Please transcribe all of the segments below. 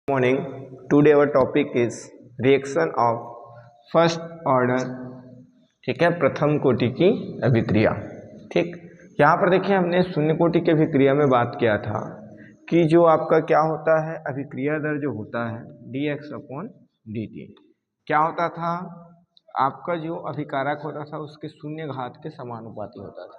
Morning. Today our topic is reaction of first order. ठीक है, प्रथम कोटि की अभिक्रिया। ठीक, यहाँ पर देखिए हमने शून्य कोटि की अभिक्रिया में बात किया था कि जो आपका क्या होता है, अभिक्रिया दर जो होता है dx/dt क्या होता था, आपका जो अभिकारक होता था उसके शून्य घात के समानुपाती होता था।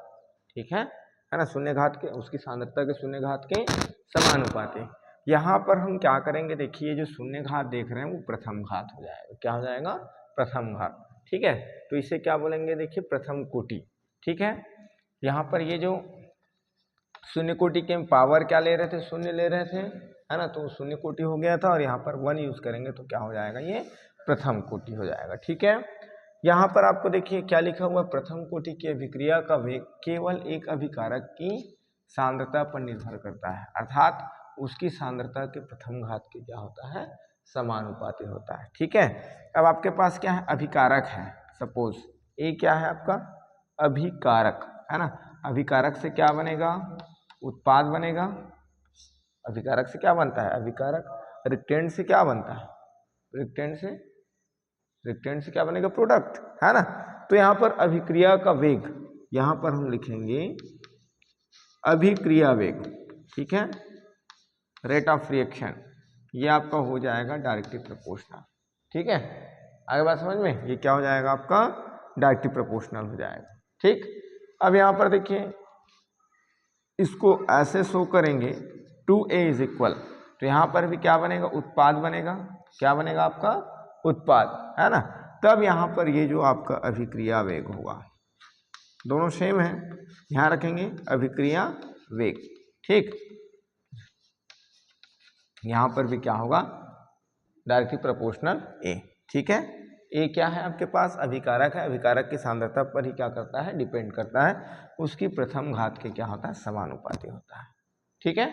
ठीक है ना, शून्य घात के, उसकी सांद्रता के शून्य घात के समानुपाती। यहाँ पर हम क्या करेंगे, देखिए जो शून्य घात देख रहे हैं वो प्रथम घात हो जाएगा। क्या हो जाएगा? प्रथम घात। ठीक है, तो इसे क्या बोलेंगे, देखिए प्रथम कोटि। ठीक है, यहाँ पर ये जो शून्य कोटि के पावर क्या ले रहे थे, शून्य ले रहे थे, है ना, तो शून्य कोटि हो गया था और यहाँ पर 1 यूज करेंगे तो क्या हो जाएगा, ये प्रथम कोटि हो जाएगा। ठीक है, यहाँ पर आपको देखिए क्या लिखा हुआ, प्रथम कोटि की अभिक्रिया का वेग केवल एक अभिकारक की सांद्रता पर निर्भर करता है, अर्थात उसकी सांद्रता के प्रथम घात के क्या होता है, समानुपाती होता है। ठीक है, अब आपके पास क्या है, अभिकारक है। सपोज ए क्या है आपका, अभिकारक है ना, अभिकारक से क्या बनेगा, उत्पाद बनेगा। अभिकारक से क्या बनता है, अभिकारक। रिक्टेंड से क्या बनता है, रिक्टेंड से क्या बनेगा, प्रोडक्ट, है ना। तो यहाँ पर अभिक्रिया का वेग, यहाँ पर हम लिखेंगे अभिक्रिया वेग। ठीक है, रेट ऑफ रिएक्शन, ये आपका हो जाएगा डायरेक्टली प्रोपोर्शनल। ठीक है, आगे बात समझ में, ये क्या हो जाएगा आपका, डायरेक्टली प्रोपोर्शनल हो जाएगा। ठीक, अब यहाँ पर देखिए इसको ऐसे शो करेंगे 2a इज इक्वल, तो यहाँ पर भी क्या बनेगा, उत्पाद बनेगा। क्या बनेगा आपका, उत्पाद, है ना। तब यहाँ पर ये जो आपका अभिक्रिया वेग होगा, दोनों सेम है, यहाँ रखेंगे अभिक्रिया वेग। ठीक, यहाँ पर भी क्या होगा, डायरेक्टली प्रोपोर्शनल ए। ठीक है, ए क्या है आपके पास, अभिकारक है। अभिकारक की सांद्रता पर ही क्या करता है, डिपेंड करता है, उसकी प्रथम घात के क्या होता है, समानुपाती होता है। ठीक है,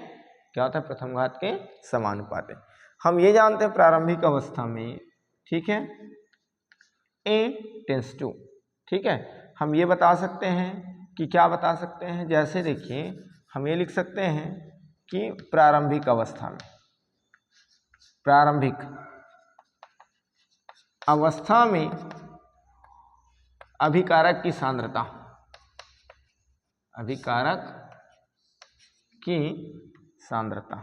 क्या होता है, प्रथम घात के समानुपाती। हम ये जानते हैं प्रारंभिक अवस्था में, ठीक है, a टेंस टू। ठीक है, हम ये बता सकते हैं कि क्या बता सकते हैं, जैसे देखिए हम ये लिख सकते हैं कि प्रारंभिक अवस्था में, प्रारंभिक अवस्था में अभिकारक की सांद्रता, अभिकारक की सांद्रता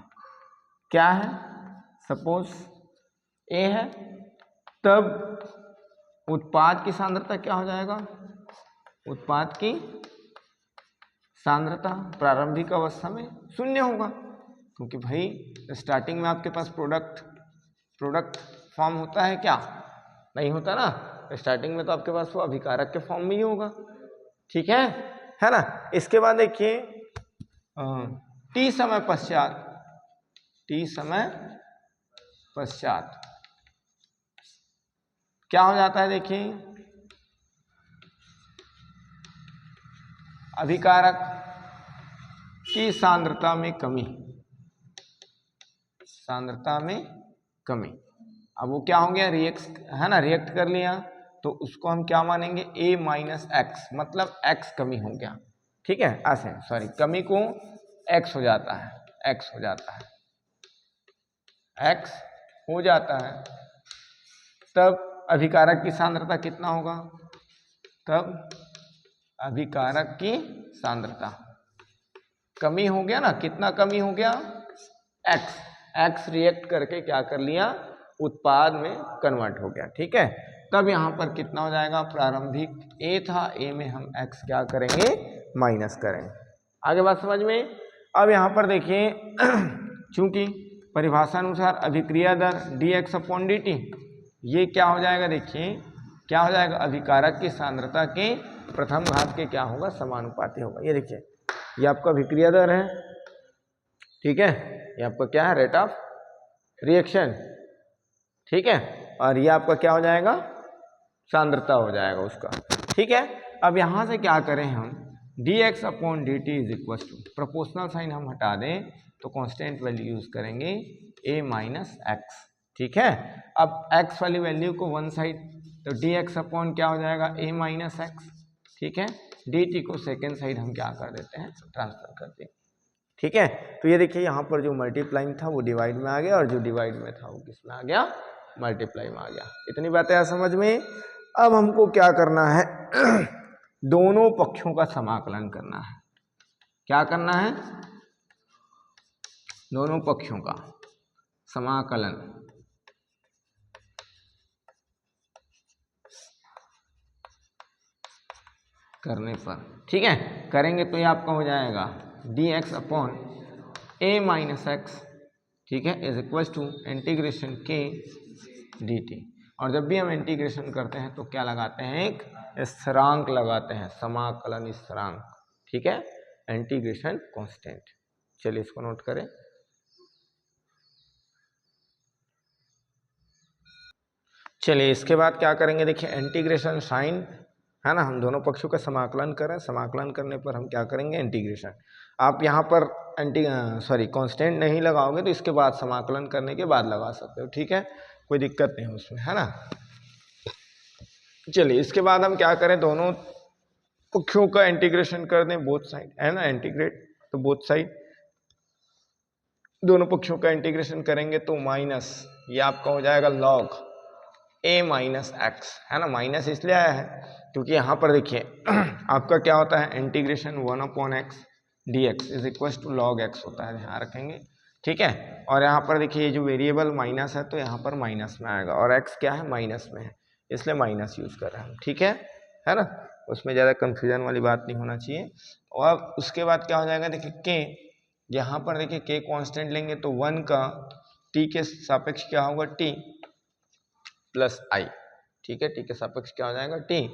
क्या है, सपोज ए है, तब उत्पाद की सांद्रता क्या हो जाएगा, उत्पाद की सांद्रता प्रारंभिक अवस्था में शून्य होगा, क्योंकि भाई स्टार्टिंग में आपके पास प्रोडक्ट फॉर्म होता है क्या, नहीं होता ना। स्टार्टिंग में तो आपके पास वो अभिकारक के फॉर्म में ही होगा। ठीक है ना। इसके बाद देखिए टी समय पश्चात क्या हो जाता है, देखिए अभिकारक की सांद्रता में कमी, सांद्रता में कमी। अब वो क्या हो गया, रिएक्ट, है ना, रिएक्ट कर लिया, तो उसको हम क्या मानेंगे, a माइनस एक्स, मतलब x कमी हो गया। ठीक है, ऐसे सॉरी, कमी को x हो जाता है, x हो जाता है, x हो जाता है, तब अभिकारक की सांद्रता कितना होगा, तब अभिकारक की सांद्रता कमी हो गया ना, कितना कमी हो गया, x रिएक्ट करके क्या कर लिया, उत्पाद में कन्वर्ट हो गया। ठीक है, तब यहाँ पर कितना हो जाएगा, प्रारंभिक a था, a में हम x क्या करेंगे, माइनस करेंगे। आगे बात समझ में। अब यहाँ पर देखिए चूंकि परिभाषा अनुसार अभिक्रिया दर dx/dt, ये क्या हो जाएगा, देखिए क्या हो जाएगा, अभिकारक की सांद्रता के प्रथम घात के क्या होगा, समानुपाती होगा। ये देखिए ये आपका अभिक्रिया दर है। ठीक है, ये आपका क्या है, रेट ऑफ रिएक्शन। ठीक है, और ये आपका क्या हो जाएगा, सांद्रता हो जाएगा उसका। ठीक है, अब यहाँ से क्या करें हम, dx/dt is equal to, proportional sign हम हटा दें तो कांस्टेंट वैल्यू यूज करेंगे a माइनस एक्स। ठीक है, अब x वाली वैल्यू को वन साइड, तो dx/ क्या हो जाएगा, a माइनस एक्स। ठीक है, dt को सेकेंड साइड हम क्या कर देते हैं, ट्रांसफर करते हैं। ठीक है, तो ये देखिए यहाँ पर जो मल्टीप्लाइंग था वो डिवाइड में आ गया और जो डिवाइड में था वो किस में आ गया, मल्टीप्लाई में आ गया। इतनी बातें आ समझ में। अब हमको क्या करना है दोनों पक्षों का समाकलन करना है। क्या करना है, दोनों पक्षों का समाकलन करने पर, ठीक है, करेंगे तो ये आपका हो जाएगा dx upon a minus x, ठीक है, is equal to integration k dt। और जब भी हम इंटीग्रेशन करते हैं तो क्या लगाते हैं, एक स्थिरांक लगाते हैं, समाकलन स्थिरांक, ठीक है, इंटीग्रेशन कांस्टेंट। चलिए इसको नोट करें। चलिए इसके बाद क्या करेंगे, देखिए इंटीग्रेशन साइन है ना, हम दोनों पक्षों का समाकलन करें, समाकलन करने पर हम क्या करेंगे, इंटीग्रेशन। आप यहाँ पर कांस्टेंट नहीं लगाओगे तो इसके बाद समाकलन करने के बाद लगा सकते हो, ठीक है, कोई दिक्कत नहीं उसमें, है ना। चलिए इसके बाद हम क्या करें, दोनों पक्षों का इंटीग्रेशन कर दें, बोथ साइड, है ना, इंटीग्रेट, तो बोथ साइड दोनों पक्षों का इंटीग्रेशन करेंगे तो माइनस, ये आपका हो जाएगा लॉग a माइनस एक्स, है ना, माइनस इसलिए आया है क्योंकि यहाँ पर देखिए आपका क्या होता है, integration 1 upon x d x is equal to log x होता है, ध्यान रखेंगे, ठीक है। और यहाँ पर देखिए ये जो वेरिएबल माइनस है तो यहाँ पर माइनस में आएगा और एक्स क्या है, माइनस में है, इसलिए माइनस यूज कर रहे हैं हम, ठीक है ना, उसमें ज़्यादा कंफ्यूजन वाली बात नहीं होना चाहिए। और उसके बाद क्या हो जाएगा, देखिए के, यहाँ पर देखिए के कॉन्स्टेंट लेंगे तो 1 का टी के सापेक्ष क्या होगा, टी प्लस आई, ठीक है, टी के सापेक्ष क्या हो जाएगा, टी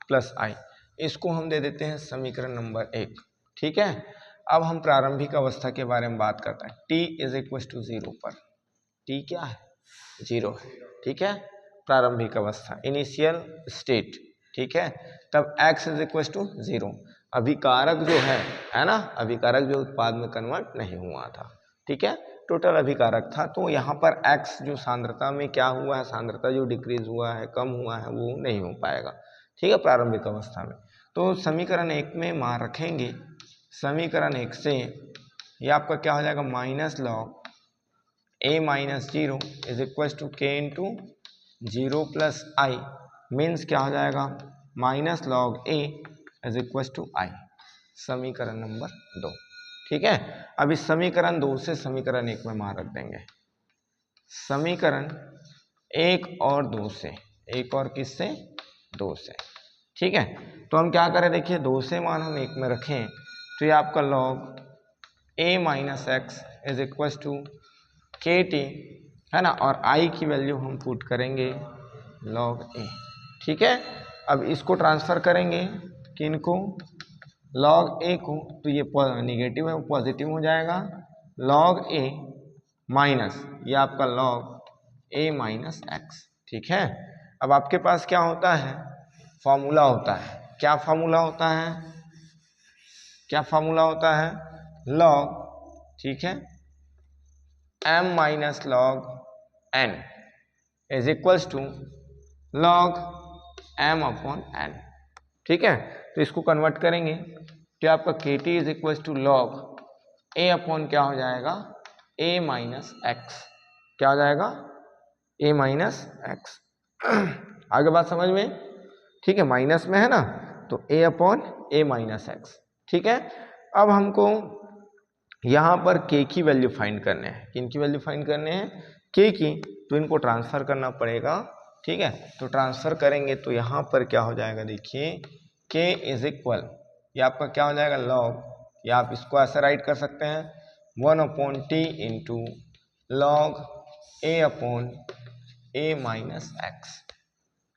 प्लस आई। इसको हम दे देते हैं समीकरण नंबर 1, ठीक है। अब हम प्रारंभिक अवस्था के बारे में बात करते हैं, टी इज इक्वल टू 0 पर, टी क्या है, 0 है, ठीक है, प्रारंभिक अवस्था, इनिशियल स्टेट, ठीक है। तब x इज इक्वल टू 0, अभिकारक जो है ना, अभिकारक जो उत्पाद में कन्वर्ट नहीं हुआ था, ठीक है, टोटल अभिकारक था, तो यहाँ पर x जो सांद्रता में क्या हुआ है, सांद्रता जो डिक्रीज हुआ है, कम हुआ है, वो नहीं हो पाएगा, ठीक है, प्रारंभिक अवस्था में। तो समीकरण 1 में मान रखेंगे, समीकरण 1 से ये आपका क्या हो जाएगा, minus log a minus 0 is equal to K into 0 plus I, means क्या हो जाएगा, minus log a is equal to I, समीकरण नंबर 2, ठीक है। अब इस समीकरण 2 से समीकरण 1 में मान रख देंगे, समीकरण 1 और 2 से, 1 और किससे, 2 से, ठीक है। तो हम क्या करें, देखिए 2 से मान हम 1 में रखें तो ये आपका log a minus x is equal to k t, है ना, और i की वैल्यू हम पुट करेंगे लॉग a, ठीक है। अब इसको ट्रांसफर करेंगे किनको, लॉग a को, तो ये निगेटिव है वो पॉजिटिव हो जाएगा, लॉग a माइनस ये आपका लॉग a माइनस एक्स, ठीक है। अब आपके पास क्या होता है, फॉर्मूला होता है, क्या फॉर्मूला होता है, क्या फॉर्मूला होता है, लॉग, ठीक है, m minus log n is equals to log m upon n, ठीक है। तो इसको कन्वर्ट करेंगे तो आपका k t is equal to log a upon क्या हो जाएगा, a माइनस एक्स, क्या हो जाएगा, a माइनस एक्स। आगे बात समझ में, ठीक है, माइनस में है ना, तो a upon a minus x, ठीक है। अब हमको यहाँ पर k की वैल्यू फाइंड करने हैं, किन की वैल्यू फाइंड करने हैं, k की, तो इनको ट्रांसफर करना पड़ेगा, ठीक है। तो ट्रांसफर करेंगे तो यहाँ पर क्या हो जाएगा, देखिए k इज इक्वल, ये आपका क्या हो जाएगा, लॉग, या आप इसको ऐसा राइट कर सकते हैं 1 upon T into log a upon a minus x,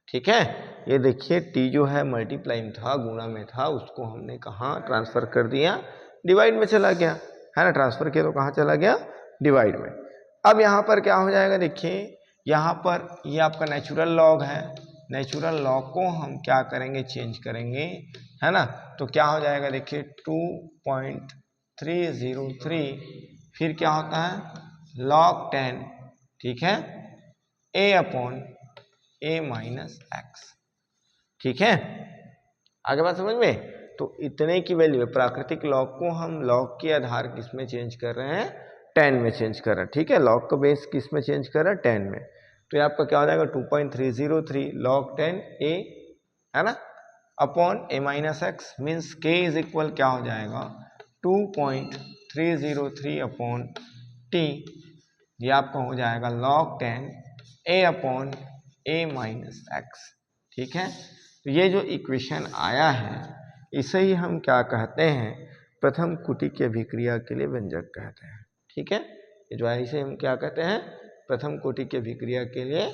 ठीक है। ये देखिए t जो है मल्टीप्लाई में था, गुणा में था, उसको हमने कहाँ ट्रांसफर कर दिया, डिवाइड में चला गया, है ना, ट्रांसफर किया तो कहाँ चला गया, डिवाइड में। अब यहाँ पर क्या हो जाएगा, देखिए यहाँ पर ये आपका नेचुरल लॉग है, नेचुरल लॉग को हम क्या करेंगे, चेंज करेंगे, है ना, तो क्या हो जाएगा, देखिए 2.303, फिर क्या होता है, लॉग 10, ठीक है, a upon a minus x, ठीक है। आगे बात समझ में, तो तो इतने की वैल्यू है, प्राकृतिक लॉग को हम लॉग के आधार किस में चेंज कर रहे हैं, 10 में चेंज कर रहे हैं, ठीक है। लॉग का बेस किस में चेंज कर रहे हैं, 10 में। तो ये आपका क्या हो जाएगा 2.303 log 10 a, है ना, upon a minus x, means k is equal क्या हो जाएगा 2.303 अपॉन t, ये आपका हो जाएगा log 10 a upon a minus x, ठीक है। तो ये जो इक्वेशन आया है इसे ही हम क्या कहते हैं, प्रथम कोटि की अभिक्रिया के लिए व्यंजक कहते हैं, ठीक है। ये जो है इसे हम क्या कहते हैं, प्रथम कोटि की अभिक्रिया के लिए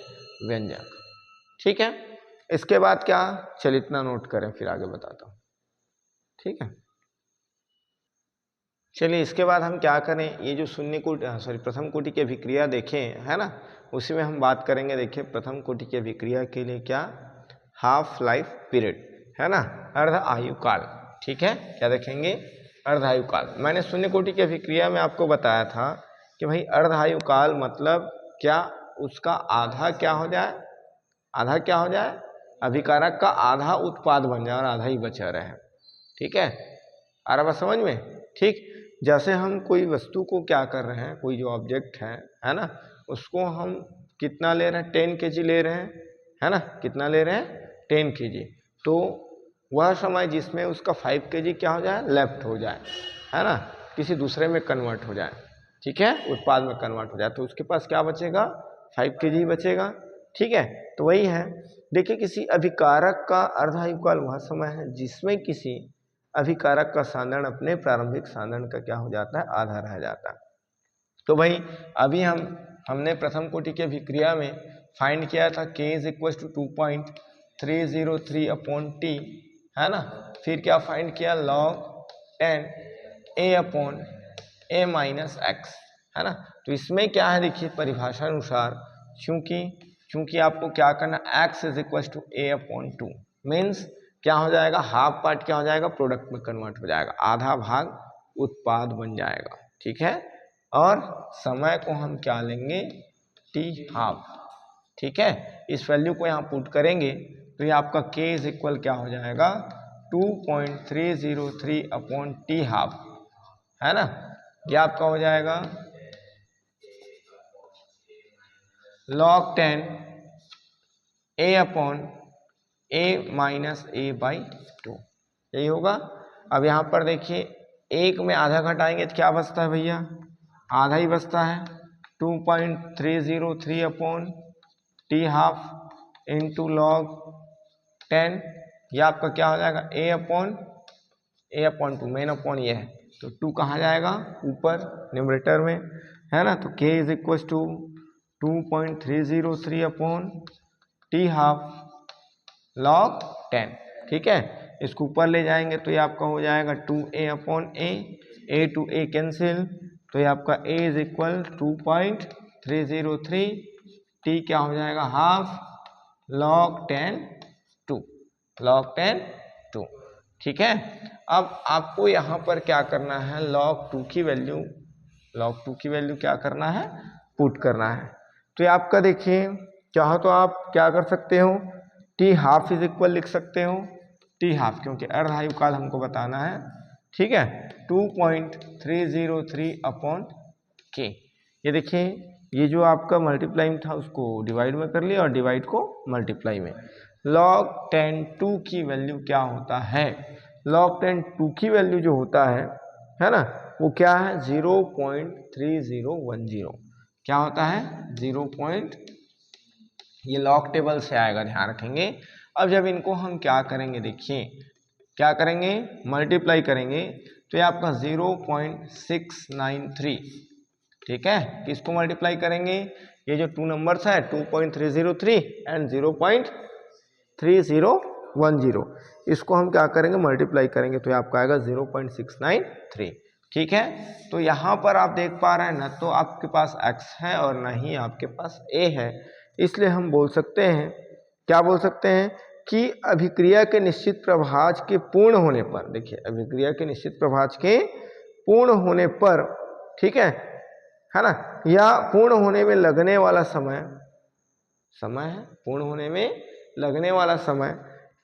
व्यंजक, ठीक है। इसके बाद क्या, चल इतना नोट करें फिर आगे बताता हूं, ठीक है। चलिए इसके बाद हम क्या करें, ये जो शून्य कोटि प्रथम कोटि की अभिक्रिया देखें, है ना, उसी में हम बात करेंगे। देखिए प्रथम कोटि की अभिक्रिया के लिए क्या, हाफ लाइफ पीरियड, है ना, अर्ध आयु काल, ठीक है। क्या देखेंगे, अर्ध आयु काल। मैंने शून्य कोटि की अभिक्रिया में आपको बताया था कि भाई अर्ध आयु काल मतलब क्या, उसका आधा क्या हो जाए, आधा क्या हो जाए, अभिकारक का आधा उत्पाद बन जाए और आधा ही बचा रहे, ठीक है। आ रहा बात समझ में, ठीक। जैसे हम कोई वस्तु को क्या कर रहे हैं, कोई जो ऑब्जेक्ट है ना, उसको हम कितना ले रहे हैं, 10 kg ले रहे हैं, है ना, कितना ले रहे हैं 10 kg। तो वह समय जिसमें उसका 5 kg क्या हो जाए, लेफ्ट हो जाए, है ना, किसी दूसरे में कन्वर्ट हो जाए, ठीक है, उत्पाद में कन्वर्ट हो जाए, तो उसके पास क्या बचेगा, 5 kg ही बचेगा, ठीक है। तो वही है, देखिए किसी अभिकारक का अर्धायुकाल वह समय है जिसमें किसी अभिकारक का सांद्रण अपने प्रारंभिक सांद्रण का क्या हो जाता है, आधा रह जाता है। तो भाई अभी हमने प्रथम कोटि की अभिक्रिया में फाइंड किया था k is equal to 2.303 upon t, है ना। फिर क्या फाइंड किया, log 10 a upon a minus x, है ना। तो इसमें क्या है, देखिए परिभाषा अनुसार चूंकि आपको क्या करना, x is equal to a upon 2, means क्या हो जाएगा, हाफ पार्ट क्या हो जाएगा, प्रोडक्ट में कन्वर्ट हो जाएगा, आधा भाग उत्पाद बन जाएगा, ठीक है। और समय को हम क्या लेंगे, t हाफ, ठीक है। इस वैल्यू को यहाँ पुट करेंगे तो ये आपका k इज इक्वल क्या हो जाएगा 2.303 अपॉन टी हाफ, है ना। ये आपका हो जाएगा log 10 a upon a minus a by 2, यही होगा। अब यहाँ पर देखिए एक में आधा घटाएंगे तो क्या बचता है भैया, आधा ही बचता है, 2.303 upon t half into log 10, ये आपका क्या हो जाएगा a अपॉन 2, मेन अपॉन ये है, तो 2 कहाँ जाएगा, ऊपर न्यूमरेटर में, है ना। तो k is equal to 2.303 upon t half log 10, ठीक है। इसको ऊपर ले जाएंगे तो ये आपका हो जाएगा 2a upon a to a cancel, तो ये आपका a इज इक्वल 2.303, t क्या हो जाएगा हाफ log 10 2, ठीक है। अब आपको यहाँ पर क्या करना है, log 2 की वैल्यू क्या करना है, पुट करना है। तो ये आपका देखिए चाहो तो आप क्या कर सकते हो, टी हाफ इज इक्वल लिख सकते हो, टी हाफ क्योंकि अर्धायु काल हमको बताना है, ठीक है। 2.303 अपॉन के, ये देखिए ये जो आपका मल्टीप्लाई में था उसको डिवाइड में कर लिया और डिवाइड को मल्टीप्लाई में। log 10 2 की वैल्यू क्या होता है, log 10 2 की वैल्यू जो होता है ना, वो क्या है 0.3010, क्या होता है 0. ये लॉग टेबल से आएगा, ध्यान रखेंगे। अब जब इनको हम क्या करेंगे, देखिए क्या करेंगे, मल्टीप्लाई करेंगे तो ये आपका 0.693, ठीक है। किसको मल्टीप्लाई करेंगे, ये जो 2 नंबर्स है 2.303 एंड 0.3010, इसको हम क्या करेंगे, मल्टीप्लाई करेंगे तो ये आपका आएगा 0.693, ठीक है। तो यहाँ पर आप देख पा रहे हैं ना, तो आपके पास x है और ना ही आपके पास a है, इसलिए हम बोल सकते हैं, क्या बोल सकते हैं कि अभिक्रिया के निश्चित प्रभाज के पूर्ण होने पर, देखिए अभिक्रिया के निश्चित प्रभाज के पूर्ण होने पर, ठीक है ना, या पूर्ण होने में लगने वाला समय है, पूर्ण होने में लगने वाला समय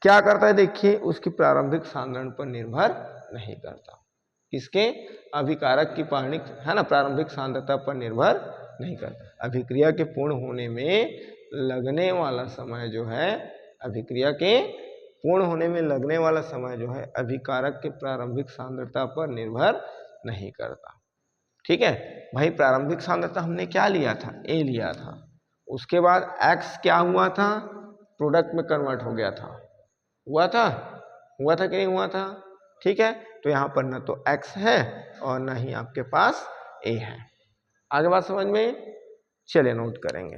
क्या करता है देखिए, उसकी प्रारंभिक सांद्रण पर निर्भर नहीं करता। किसके? अभिकारक की प्रारंभिक सांद्रता पर निर्भर नहीं करता। अभिक्रिया के पूर्ण होने में लगने वाला समय जो है, अभिक्रिया के पूर्ण होने में लगने वाला समय जो है अभिकारक के प्रारंभिक सांद्रता पर निर्भर नहीं करता। ठीक है भाई, प्रारंभिक सांद्रता हमने क्या लिया था? A लिया था। उसके बाद X क्या हुआ था? प्रोडक्ट में कन्वर्ट हो गया था। हुआ था कि नहीं हुआ था? ठीक है, तो यहाँ पर ना तो X है और ना ही आपके पास A है। आगे बात समझ में? चलिए नोट करेंगे।